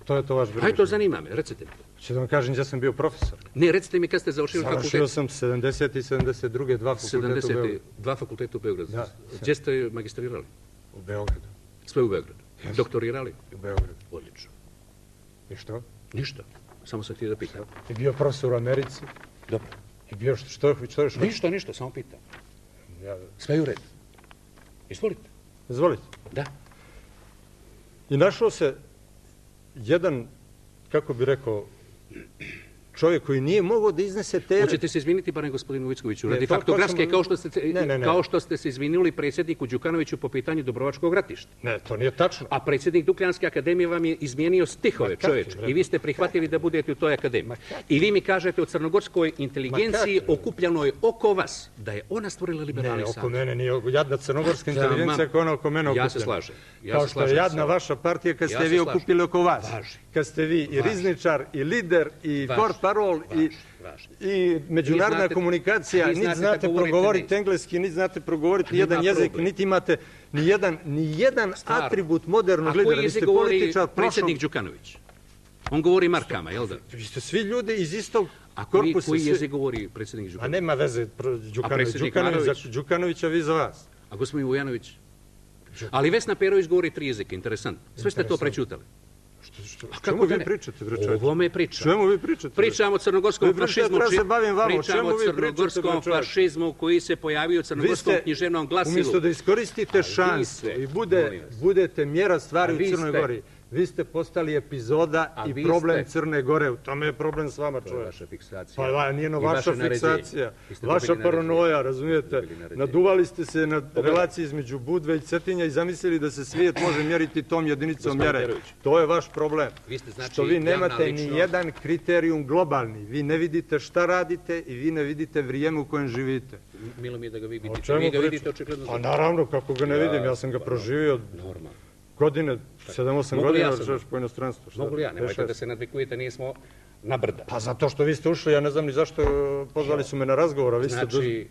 To je to vaš briga. Hajde, to zanima me, recite mi. Če da vam kažem gdje sam bio profesor. Ne, recite mi kad ste završili fakultet. Završio sam 70. i 72. dva fakulteta u Beogradu. Dva fakulteta u Beogradu. Da. Gdje ste magistrirali? U Beogradu. Sve u Beogradu. Doktorirali? U Beogradu. Odlično. I što? Ništa. Samo sam htio da pitam. I bio profesor u Americi. Dobro. I bio što još? Ništa, samo pitam. Ja... Sve je u redu. Izvolite. Izvolite. Da. I našao se jedan, kako bi rekao, čovjek koji nije mogao da iznese teret. Hoćete se izviniti, barem gospodinu Vickoviću, radi faktografske, kao što ste se izvinili predsjedniku Đukanoviću po pitanju Dubrovačkog ratišta. Ne, to nije tačno. A predsjednik Dukljanske akademije vam je izmijenio stihove, čoveče, i vi ste prihvatili da budete u toj akademiji. I vi mi kažete o crnogorskoj inteligenciji okupljanoj oko vas, da je ona stvorila liberalni savez. Ne, oko mene nije jadna crnogorska inteligencija koja je ona oko mene okupljena. Ja se slažem. Kao što je jadna vaša partija kad ste vi okupili oko vas. Kad ste vi i rizničar, i lider, i portparol, i međunarodna komunikacija, niti znate progovoriti engleski, niti znate progovoriti nijedan jezik, niti imate nijedan atribut modernog lidera. A koji jezik govori predsjednik Đukanović? On govori markama, jel da? Vi ste svi ljudi iz istog korpusa. A koji jezik govori predsjednik Đukanović? A nema veze Đukanovića vi za vas. A gospodin Vujanović? Ali Vesna Perović govori 3 jezika, interesantno. Sve ste to prečutali. Čemu vi pričate? O ovome pričam. Čemu vi pričate? Pričam o crnogorskom fašizmu. Pričam o crnogorskom fašizmu koji se pojavio u crnogorskom književnom glasilu. Umjesto da iskoristite šansu i budete mjera stvari u Crnoj Gori, vi ste postali epizoda i problem Crne Gore. U tome je problem s vama, čovjek. To je vaša fiksacija. Pa nije vaša fiksacija. Vaša paranoja, razumijete? Naduvali ste se na relaciji između Budve i Cetinja i zamislili da se svijet može mjeriti tom jedinicom mjere. To je vaš problem. Što vi nemate ni jedan kriterijum globalni. Vi ne vidite šta radite i vi ne vidite vrijeme u kojem živite. Milo mi je da ga vi vidite. Vi ga vidite očigledno. Pa naravno, kako ga ne vidim. Ja sam ga proživio godine, 7-8 godina, žeš po inostranstvu. Mogu li ja? Nemojte da se nadvikujete, nismo na brda. Pa zato što vi ste ušli, ja ne znam ni zašto pozvali su me na razgovor.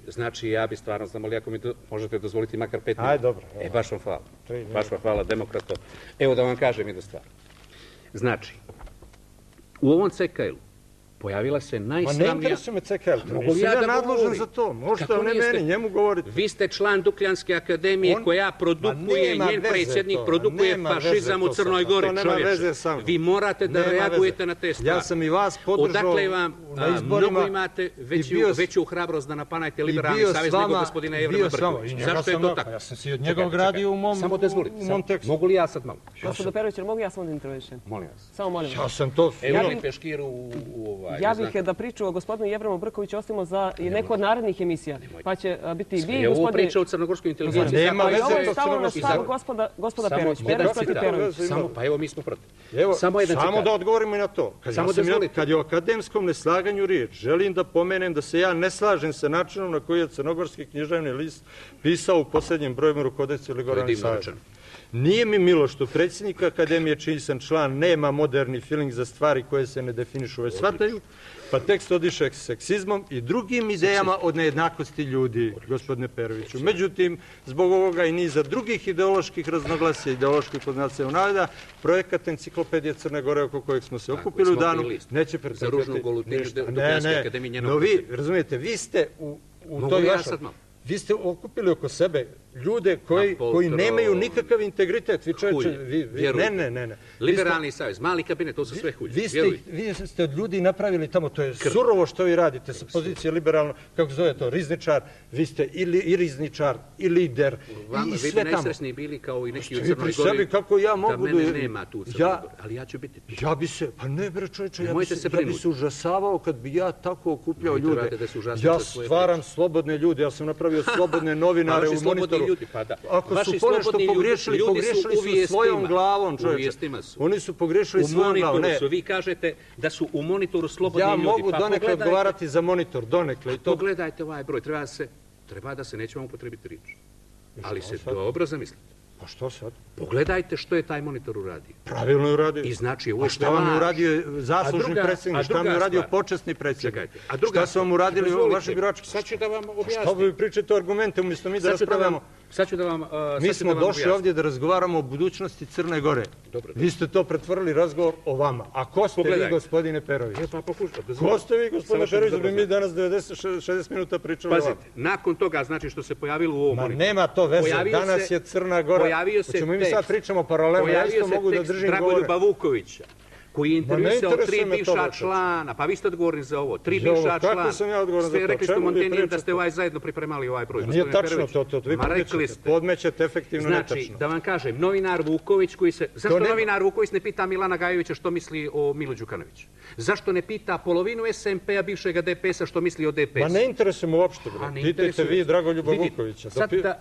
Znači, ja bi stvarno zamolio, ako mi možete dozvoliti makar 5 minuta. Ajde, dobro. Baš vam hvala. Baš vam hvala, demokrato. Evo da vam kažem jednu stvar. Znači, u ovom CKL-u pojavila se najsramnija... Ma ne interesuje me CKL, nisam ja nadložen za to. Možete ne meni, njemu govoriti. Vi ste član Dukljanske akademije koja produkuje, njen predsjednik produkuje fašizam u Crnoj Gori, čovječe. Vi morate da reagujete na te stvari. Ja sam i vas podržao na izborima. Mnogo imate veću hrabrost da napanajte liberalni savez nego gospodina Jevrema Brkovića. Zašto je to tako? Ja sam si od njega gradio u mom tekstu. Mogu li ja sad malo? Gospodo Perović, mogu ja samo da intervenišem? Molim vas. Samo molim vas. Ja sam to... Evo mi peškir u ja bih da priču o gospodinu Jevremu Brkoviću ostavimo za neku od narednih emisija. Pa će biti i vi, gospodine... Ovo priča o crnogorskoj inteligenciji. Nema veze to crnogorskoj. Ovo je stavno na stav gospoda Perović. Pa evo mi smo protiv. Samo da odgovorimo i na to. Kad je o akademskom neslaganju riječ, želim da pomenem da se ja ne slažem sa načinom na koji je crnogorski književni list pisao u posljednjem broju Kodeksu Liberalnih saveza. Nije mi milo što predsjednik akademije, čiji sam član, nema moderni feeling za stvari koje se ne definišu već shvataju, pa tekst odiše seksizmom i drugim idejama od nejednakosti ljudi, gospodine Peroviću. Međutim, zbog ovoga i niza drugih ideoloških raznoglasa, ideoloških poznacija u naveda, projekat Enciklopedije Crne Gore oko kojeg smo se okupili u danu, neće pretrpjeti ništa. No vi, razumijete, vi ste u toj vašoj... Vi ste okupili oko sebe ljude koji nemaju nikakav integritet. Ne. Liberalni savez, mali kabinet, to su sve hulje. Vi ste od ljudi napravili tamo, to je surovo što vi radite sa pozicije liberalno, kako zove to, rizničar, vi ste i rizničar, i lider, i sve tamo. Vi bi najsrećniji bili kao i neki u Crnoj Gori, da mene nema tu u Crnoj Gori, ali ja ću biti. Ja bi se, pa ne bre čovječe, ja bi se užasavao kad bi ja tako okupljao ljude. Ja stvaram slobodne ljude, ja sam napravio slobodne novinare u Monitoru. Ako su ponešto pogriješili, pogriješili su svojom glavom, čovječe. Oni su pogriješili svojom glavom. Vi kažete da su u Monitoru slobodni ljudi. Ja mogu donekle odgovarati za Monitor, donekle. Pogledajte ovaj broj, treba da se nećemo upotrebiti riječ. Ali se dobro zamislite. Pa što sad? Pogledajte što je taj Monitor uradio. Pravilno je uradio. I znači ovo je šta vam je uradio zaslužni predsjednik, šta vam je uradio počasni predsjednik. Šta su vam uradili vaši birači? Sad ću da vam objasnim. Šta vi pričate o argumente umjesto mi da raspravljamo? Sad ću da vam... Mi smo došli ovdje da razgovaramo o budućnosti Crne Gore. Vi ste to pretvorili razgovor o vama. A ko ste vi, gospodine Perović? Ko ste vi, gospodine Perović, da bi mi danas 60 minuta pričali o vama? Pazite, nakon toga, znači što se pojavilo u ovom monitoru... Nema to veze, danas je Crna Gora. Hoćemo mi sad pričamo paralelno, ja isto mogu da držim govore. Dragoljuba Vukovića, koji je intervjuisao 3 bivša člana, pa vi ste odgovorni za ovo, 3 bivša člana. Kako sam ja odgovoran za to? Rekli ste Montenijem da ste zajedno pripremali ovaj broj. Nije tačno to, vi podmećete efektivno netačno. Znači, da vam kažem, novinar Vuković koji se... Zašto novinar Vuković ne pita Milana Gajovića što misli o Milu Đukanoviću? Zašto ne pita polovinu SMP-a, bivšega DPS-a što misli o DPS-u? Ma ne interesujemo uopšte, pitajte vi Dragoljuba Vukovića.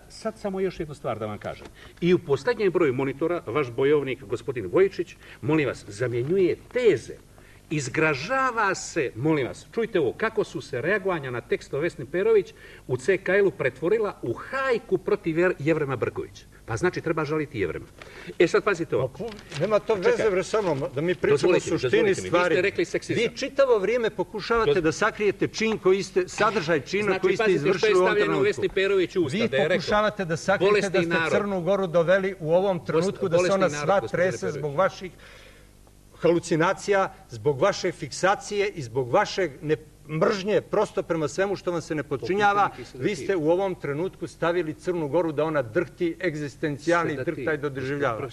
Sad samo još jednu stvar da vam kažem. I u posljednjem broju monitora, vaš bojovnik, gospodin Vojičić, molim vas, zamjenjuje teze, izgražava se, molim vas, čujte ovo, kako su se reagovanja na tekst o Vesni Perović u CKL-u pretvorila u hajku protiv Jevrema Brkovića. Pa znači treba žaliti Jevrema. Sad pazite ovo. Nema to veze sa mnom, da mi pričamo o suštini stvari. Vi čitavo vrijeme pokušavate da sakrijete čin koji ste, sadržaj čina koji ste izvršili u ovom trenutku. Vi pokušavate da sakrijete da ste Crnu Goru doveli u ovom trenutku da se ona sva trese zbog vaših halucinacija, zbog vaše fiksacije i zbog vaše mržnje prosto prema svemu što vam se ne podčinjava. Vi ste u ovom trenutku stavili Crnu Goru da ona drhti, egzistencijalni drhtaj do doživljava.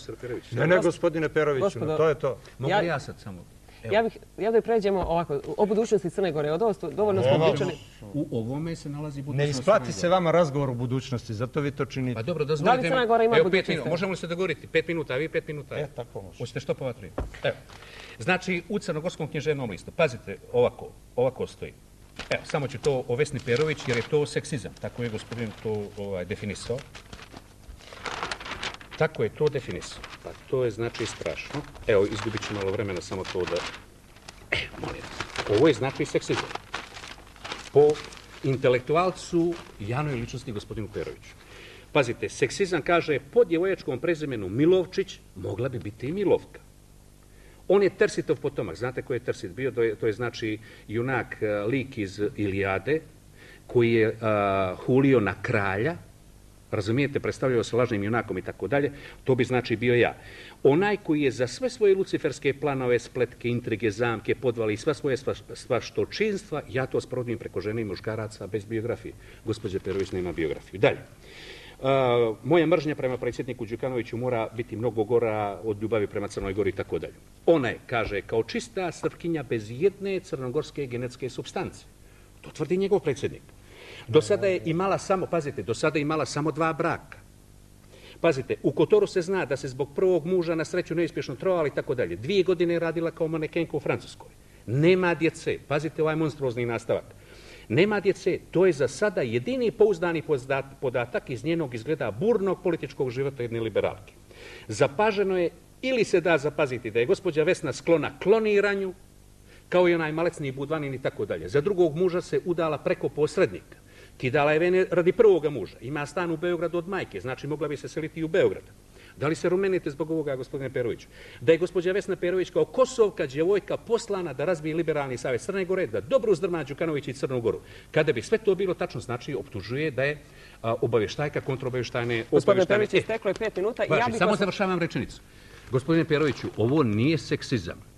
Ne, gospodine Peroviću, to je to. Mogu ja sad samo... Ja da pređemo ovako, o budućnosti Crne Gore. Dovoljno smo pričali. U ovome se nalazi budućnost. Ne isplati se vama razgovor o budućnosti, zato vi to činite. Pa dobro, da li Crna Gora ima budućnosti? Možemo li se dogovoriti? 5 minuta, a vi 5 minuta. Tako može. Hoćete što povatri? Evo. Znači, u Crnogorskom književnom listu, pazite, ovako stoji. Evo, samo ću to o Vesni Perović, jer je to seksizam. Tako je gospodin to definisao. Tako je to definisao. Pa to je znači strašno. Evo, izgubit ću malo vremena samo to da... molim vas. Ovo je znači seksizam. Po intelektualcu, javnoj ličnosti gospodinu Peroviću. Pazite, seksizam kaže, po djevojačkom prezimenu Milovčić mogla bi biti i Milovka. On je Tersitov potomak. Znate ko je Tersit bio? To je znači junak, lik iz Ilijade, koji je hulio na kralja, razumijete, predstavljao se lažnim junakom i tako dalje, to bi znači bio ja. Onaj koji je za sve svoje luciferske planove, spletke, intrige, zamke, podvali i sva svoje svaštočinstva, ja to sprovodim preko žene i muškaraca bez biografije. Gospođa Perović nema biografiju. Dalje. Moja mržnja prema predsjedniku Đukanoviću mora biti mnogo gora od ljubavi prema Crnoj Gori i tako dalje. Ona je, kaže, kao čista srpkinja bez jedne crnogorske genetske supstance. To tvrdi njegov predsjednik. Do sada je imala samo, pazite, do sada je imala samo 2 braka. Pazite, u Kotoru se zna da se zbog prvog muža na sreću neuspješno trovali i tako dalje. 2 godine je radila kao manekenka u Francuskoj. Nema djece. Pazite ovaj monstruozni nastavak. Nema djece. To je za sada jedini pouzdani podatak iz njenog izgleda burnog političkog života jedne liberalke. Zapaženo je, ili se da zapaziti, da je gospođa Vesna sklona kloniranju, kao i onaj malecni Budvanin i tako dalje. Za drugog muža se udala preko posrednika. Kidala je vene radi prvoga muža. Ima stan u Beogradu od majke, znači mogla bi se seliti i u Beograd. Da li se rumenite zbog ovoga, gospodine Peroviću? Da je gospođa Vesna Perović kao Kosovka djevojka poslana da razbije Liberalni savez Crne Gore, da dobro uzdrma Đukanovića i Crnu Goru. Kada bi sve to bilo tačno, znači optužuje da je obavještajka kontraobavještajne... Gospodine Perović, isteklo je 5 minuta. Samo završavam rečenicu. Gospodine Peroviću, ovo nije seksizam.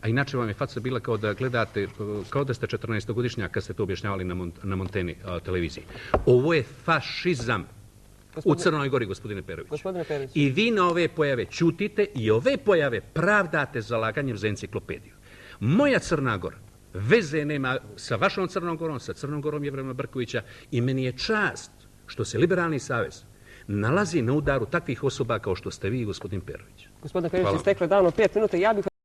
A inače vam je faca bila kao da gledate, kao da ste 14-godišnjak kad ste to objašnjavali na Monteni televiziji. Ovo je fašizam u Crnoj Gori, gospodine Perović. I vi na ove pojave ćutite i ove pojave pravdate zalaganjem za enciklopediju. Moja Crna Gora veze nema sa vašom Crnom Gorom, sa Crnom Gorom Jevrema Brkovića i meni je čast što se Liberalni savez nalazi na udaru takvih osoba kao što ste vi i gospodin Perović. Gospodine Perović, isteklo je davno 5 minuta.